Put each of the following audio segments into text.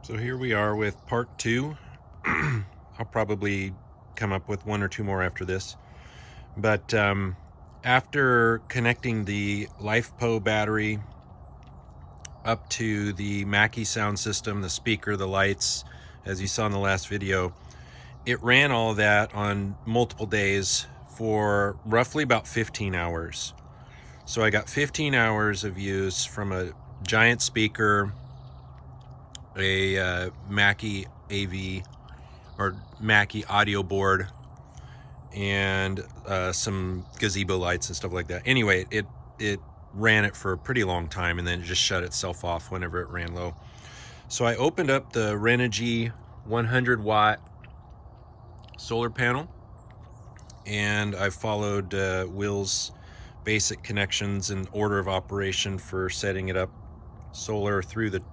So here we are with part 2. I'll probably come up with 1 or 2 more after this. But after connecting the LifePo battery up to the Mackie sound system, the speaker, the lights, as you saw in the last video, it ran all of that on multiple days for roughly about 15 hours. So I got 15 hours of use from a giant speaker, a Mackie AV or Mackie audio board, and some Gazebo lights and stuff like that. Anyway, it ran it for a pretty long time, and then it just shut itself off whenever it ran low. So I opened up the Renogy 100 watt solar panel, and I followed Will's basic connections and order of operation for setting it up solar through the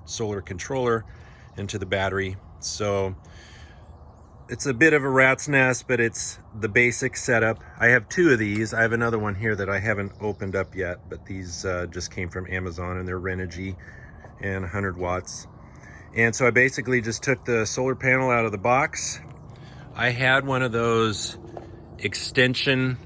solar controller into the battery. So it's a bit of a rat's nest, but it's the basic setup. I have 2 of these. I have another one here that I haven't opened up yet, but these just came from Amazon, and they're Renogy and 100 watts. And so I basically just took the solar panel out of the box. I had one of those extension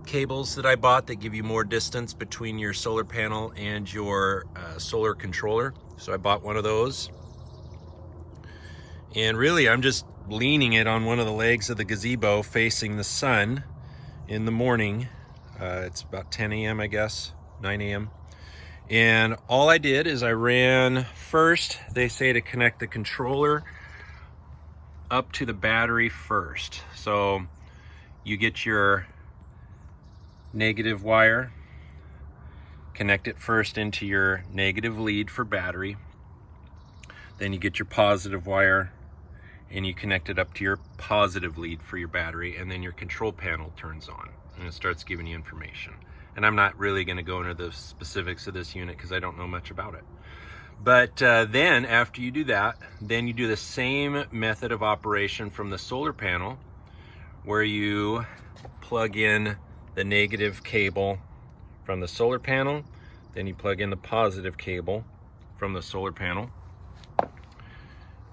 cables that I bought that give you more distance between your solar panel and your solar controller. So I bought one of those. And really, I'm just leaning it on one of the legs of the gazebo facing the sun in the morning. It's about 10 a.m., I guess, 9 a.m. And all I did is I ran first, they say to connect the controller up to the battery first. So you get your negative wire, connect it first into your negative lead for battery. Then you get your positive wire and you connect it up to your positive lead for your battery, and then your control panel turns on and it starts giving you information. And I'm not really going to go into the specifics of this unit because I don't know much about it. But then after you do that, then you do the same method of operation from the solar panel, where you plug in the negative cable from the solar panel, then you plug in the positive cable from the solar panel.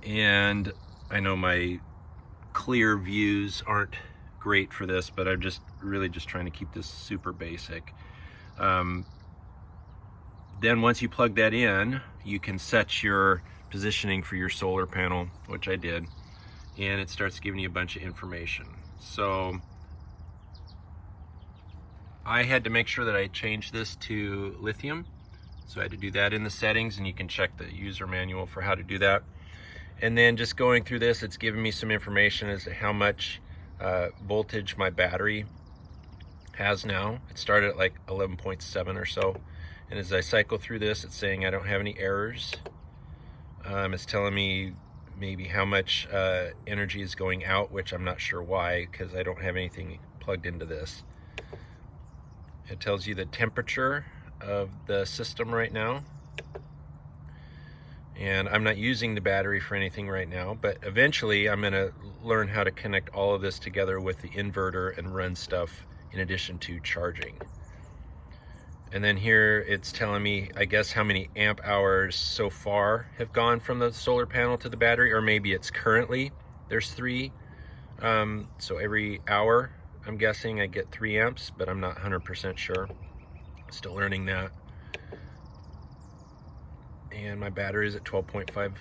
And I know my clear views aren't great for this, but I'm just really just trying to keep this super basic. Then once you plug that in, you can set your positioning for your solar panel, which I did, and it starts giving you a bunch of information. So I had to make sure that I changed this to lithium. So I had to do that in the settings, and you can check the user manual for how to do that. And then just going through this, it's giving me some information as to how much voltage my battery has now. It started at like 11.7 or so. And as I cycle through this, it's saying I don't have any errors. It's telling me maybe how much energy is going out, which I'm not sure why, because I don't have anything plugged into this. It tells you the temperature of the system right now. And I'm not using the battery for anything right now, but eventually I'm going to learn how to connect all of this together with the inverter and run stuff in addition to charging. And then here it's telling me, I guess, how many amp hours so far have gone from the solar panel to the battery, or maybe it's currently, there's 3. So every hour, I'm guessing I get 3 amps, but I'm not 100% sure. Still learning that. And my battery is at 12.5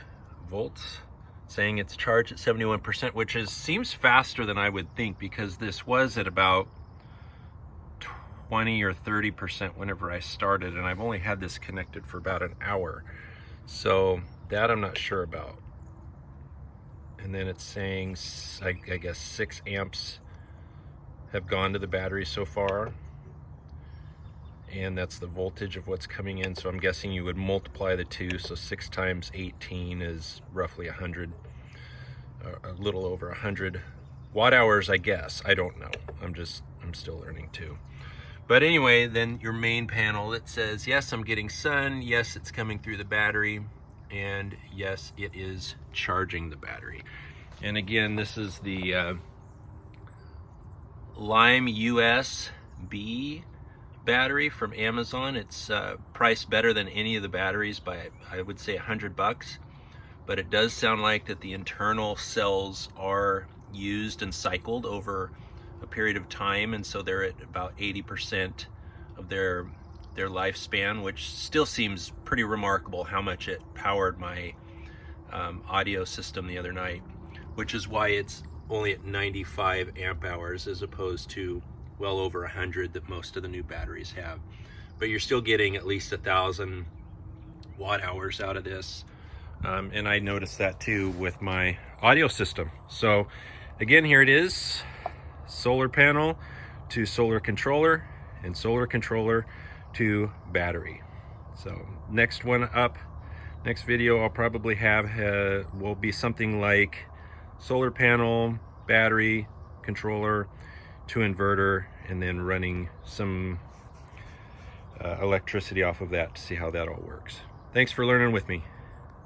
volts, saying it's charged at 71%, which seems faster than I would think, because this was at about 20 or 30% whenever I started, and I've only had this connected for about an hour. So that I'm not sure about. And then it's saying, I guess 6 amps have gone to the battery so far. And that's the voltage of what's coming in. So I'm guessing you would multiply the 2. So 6 times 18 is roughly 100, a little over 100 watt hours, I guess. I don't know. I'm still learning too. But anyway, then your main panel, it says, yes, I'm getting sun. Yes, it's coming through the battery. And yes, it is charging the battery. And again, this is the LifePo4 battery from Amazon. It's priced better than any of the batteries by, I would say, $100. But it does sound like that the internal cells are used and cycled over a period of time, and so they're at about 80% of their lifespan, which still seems pretty remarkable how much it powered my audio system the other night, which is why it's only at 95 amp hours as opposed to well over 100 that most of the new batteries have. But you're still getting at least 1,000 watt hours out of this. And I noticed that too with my audio system. So again, here it is, solar panel to solar controller, and solar controller to battery. So next one up, next video I'll probably have will be something like solar panel, battery, controller to inverter, and then running some electricity off of that to see how that all works. Thanks for learning with me.